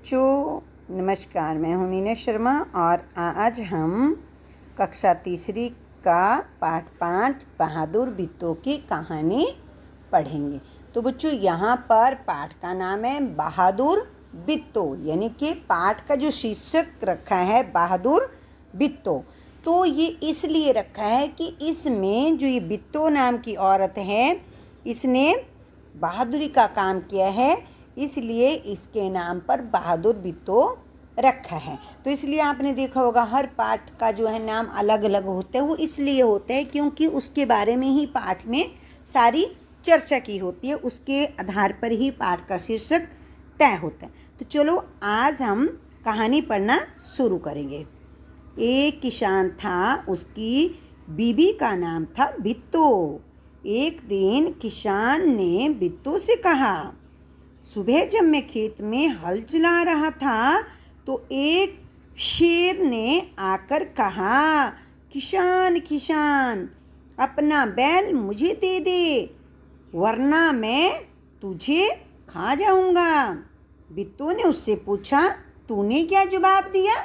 बच्चों नमस्कार। मैं हूँ मीना शर्मा और आज हम कक्षा तीसरी का पाठ 5 बहादुर बित्तों की कहानी पढ़ेंगे। तो बच्चों यहाँ पर पाठ का नाम है बहादुर बित्तों, यानी कि पाठ का जो शीर्षक रखा है बहादुर बित्तों। तो ये इसलिए रखा है कि इसमें जो ये बित्तों नाम की औरत है, इसने बहादुरी का काम किया है, इसलिए इसके नाम पर बहादुर बित्तों रखा है। तो इसलिए आपने देखा होगा हर पाठ का जो है नाम अलग अलग होता है। वो इसलिए होता है क्योंकि उसके बारे में ही पाठ में सारी चर्चा की होती है, उसके आधार पर ही पाठ का शीर्षक तय होता है। तो चलो आज हम कहानी पढ़ना शुरू करेंगे। एक किसान था, उसकी बीबी का नाम था बित्तों। एक दिन किसान ने बित्तों से कहा, सुबह जब मैं खेत में हल चला रहा था तो एक शेर ने आकर कहा, किसान किसान अपना बैल मुझे दे दे, वरना मैं तुझे खा जाऊंगा। बित्तों ने उससे पूछा, तूने क्या जवाब दिया?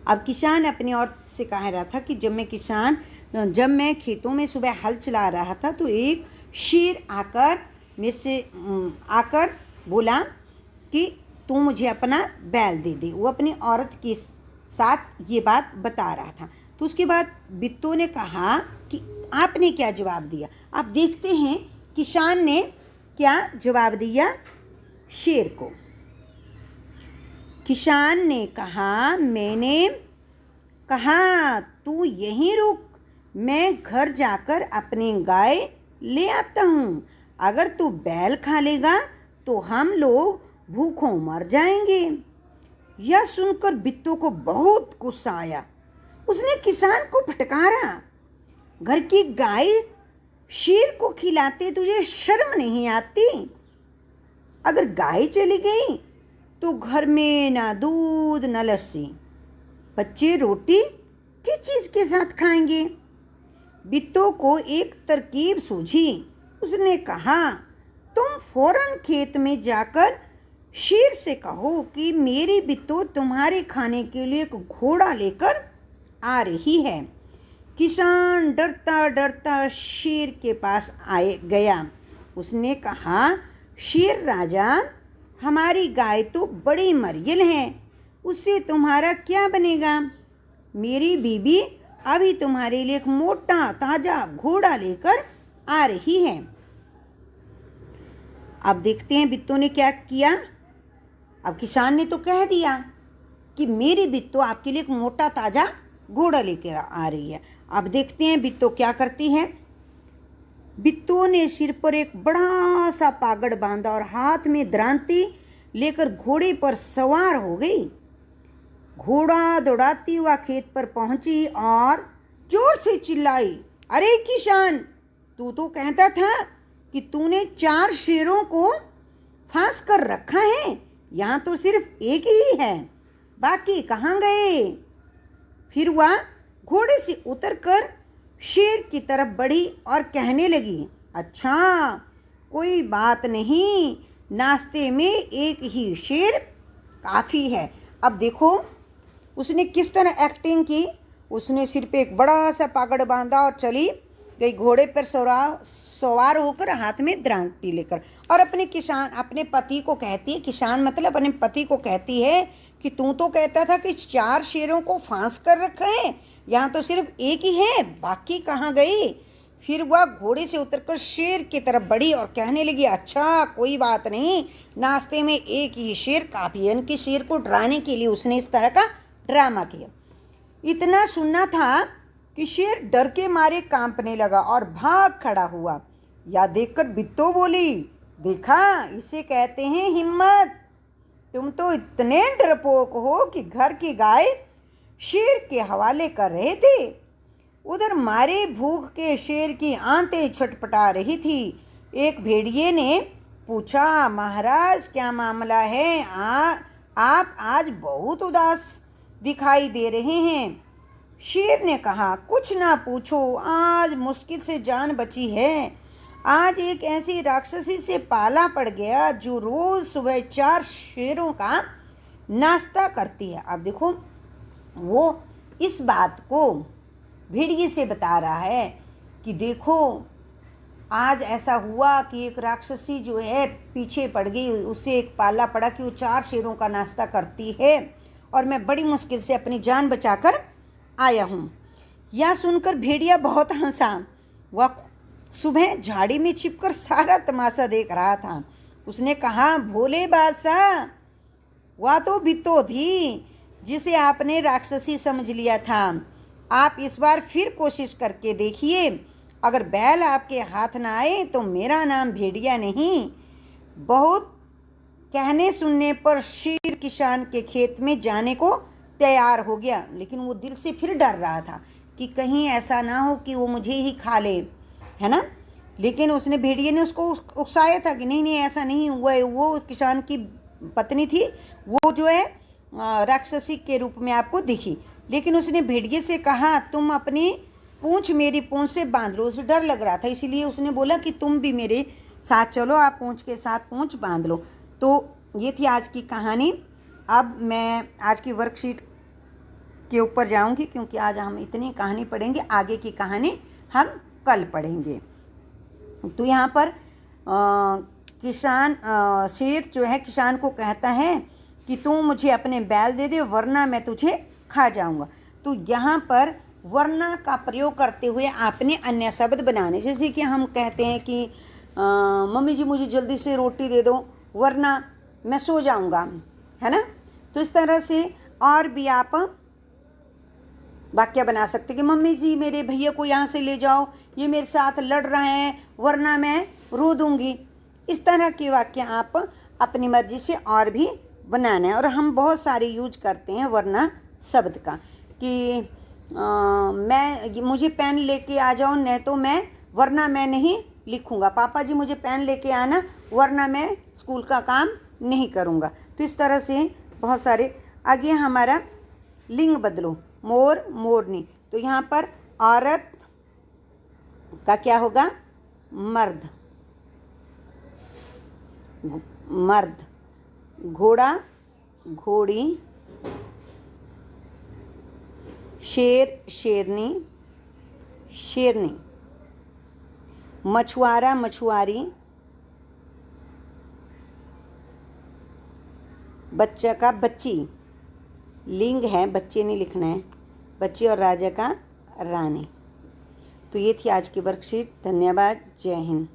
अब किसान अपनी औरत से कह रहा था कि जब मैं खेतों में सुबह हल चला रहा था तो एक शेर आकर बोला कि तू मुझे अपना बैल दे दे। वो अपनी औरत के साथ ये बात बता रहा था। तो उसके बाद बित्तों ने कहा कि आपने क्या जवाब दिया। अब देखते हैं किसान ने क्या जवाब दिया शेर को। किसान ने कहा, मैंने कहा तू यहीं रुक, मैं घर जाकर अपनी गाय ले आता हूँ। अगर तू बैल खा लेगा तो हम लोग भूखों मर जाएंगे। यह सुनकर बित्तों को बहुत गुस्सा आया। उसने किसान को फटकारा, घर की गाय शेर को खिलाते तुझे शर्म नहीं आती? अगर गाय चली गई तो घर में ना दूध ना लस्सी, बच्चे रोटी किस चीज़ के साथ खाएंगे? बित्तों को एक तरकीब सूझी। उसने कहा, तुम फौरन खेत में जाकर शेर से कहो कि मेरी बित्तों तुम्हारे खाने के लिए एक घोड़ा लेकर आ रही है। किसान डरता डरता शेर के पास गया। उसने कहा, शेर राजा, हमारी गाय तो बड़ी मरियल है, उससे तुम्हारा क्या बनेगा? मेरी बीबी अभी तुम्हारे लिए एक मोटा ताज़ा घोड़ा लेकर आ रही है। अब देखते हैं बित्तों ने क्या किया। अब किसान ने तो कह दिया कि मेरी बित्तों आपके लिए एक मोटा ताज़ा घोड़ा लेकर आ रही है। अब देखते हैं बित्तों क्या करती है। बित्तों ने सिर पर एक बड़ा सा पागड़ बांधा और हाथ में दरांती लेकर घोड़े पर सवार हो गई। घोड़ा दौड़ाती हुआ खेत पर पहुंची और जोर से चिल्लाई, अरे किसान, तू तो कहता था कि तूने 4 शेरों को फांस कर रखा है, यहाँ तो सिर्फ एक ही है, बाकी कहाँ गए? फिर वह घोड़े से उतरकर शेर की तरफ बढ़ी और कहने लगी, अच्छा कोई बात नहीं, नाश्ते में एक ही शेर काफ़ी है। अब देखो उसने किस तरह एक्टिंग की। उसने सिर पे एक बड़ा सा पागड़ बांधा और चली गई घोड़े पर सवार होकर, हाथ में दरांती लेकर, और अपने पति को कहती है, किसान मतलब अपने पति को कहती है कि तू तो कहता था कि 4 शेरों को फांस कर रखा है, यहाँ तो सिर्फ एक ही है, बाकी कहाँ गए? फिर वह घोड़े से उतरकर शेर की तरफ बढ़ी और कहने लगी, अच्छा कोई बात नहीं, नाश्ते में एक ही शेर काफ़ी है। यानी शेर को डराने के लिए उसने इस तरह का ड्रामा किया। इतना सुनना था कि शेर डर के मारे कांपने लगा और भाग खड़ा हुआ। यह देखकर बित्तों बोली, देखा, इसे कहते हैं हिम्मत। तुम तो इतने डरपोक हो कि घर की गाय शेर के हवाले कर रहे थे। उधर मारे भूख के शेर की आंतें छटपटा रही थी। एक भेड़िए ने पूछा, महाराज क्या मामला है? आप आज बहुत उदास दिखाई दे रहे हैं। शेर ने कहा, कुछ ना पूछो, आज मुश्किल से जान बची है। आज एक ऐसी राक्षसी से पाला पड़ गया जो रोज सुबह 4 शेरों का नाश्ता करती है। अब देखो, वो इस बात को भेड़िए से बता रहा है कि देखो, आज ऐसा हुआ कि एक राक्षसी जो है पीछे पड़ गई, उसे एक पाला पड़ा कि वो 4 शेरों का नाश्ता करती है और मैं बड़ी मुश्किल से अपनी जान बचाकर आया हूँ। यह सुनकर भेड़िया बहुत हंसा। वह सुबह झाड़ी में छिपकर सारा तमाशा देख रहा था। उसने कहा, भोले बादशाह, वह तो बित्तो थी जिसे आपने राक्षसी समझ लिया था। आप इस बार फिर कोशिश करके देखिए। अगर बैल आपके हाथ ना आए तो मेरा नाम भेड़िया नहीं। बहुत कहने सुनने पर शेर किसान के खेत में जाने को तैयार हो गया, लेकिन वो दिल से फिर डर रहा था कि कहीं ऐसा ना हो कि वो मुझे ही खा ले, है ना। लेकिन उसने, भेड़िए ने उसको उकसाया था कि नहीं नहीं, ऐसा नहीं हुआ है। वो किसान की पत्नी थी, वो जो है राक्षसी के रूप में आपको दिखी। लेकिन उसने भेड़िए से कहा, तुम अपनी पूंछ मेरी पूंछ से बांध लो। उसे डर लग रहा था, इसीलिए उसने बोला कि तुम भी मेरे साथ चलो, आप पूंछ के साथ पूंछ बांध लो। तो ये थी आज की कहानी। अब मैं आज की वर्कशीट के ऊपर जाऊंगी, क्योंकि आज हम इतनी कहानी पढ़ेंगे, आगे की कहानी हम कल पढ़ेंगे। तो यहाँ पर शेर जो है किसान को कहता है कि तू मुझे अपने बैल दे दे, वरना मैं तुझे खा जाऊंगा। तो यहाँ पर वरना का प्रयोग करते हुए आपने अन्य शब्द बनाने, जैसे कि हम कहते हैं कि मम्मी जी मुझे जल्दी से रोटी दे दो, वरना मैं सो जाऊंगा, है ना। तो इस तरह से और भी आप वाक्य बना सकते कि मम्मी जी मेरे भैया को यहाँ से ले जाओ, ये मेरे साथ लड़ रहे हैं, वरना मैं रो दूँगी। इस तरह के वाक्य आप अपनी मर्जी से और भी बनाना है। और हम बहुत सारे यूज करते हैं वरना शब्द का कि मुझे पेन लेके आ जाओ, नहीं तो मैं, वरना मैं नहीं लिखूँगा। पापा जी मुझे पेन लेके आना, वरना मैं स्कूल का काम नहीं करूँगा। तो इस तरह से बहुत सारे। आगे हमारा लिंग बदलो, मोर मोरनी। तो यहाँ पर औरत का क्या होगा, मर्द, मर्द। घोड़ा घोड़ी, शेर शेरनी शेरनी, मछुआरा मछुआरी, बच्चा का बच्ची, लिंग है, बच्चे नहीं लिखना है, बच्ची, और राजा का रानी। तो ये थी आज की वर्कशीट। धन्यवाद। जय हिंद।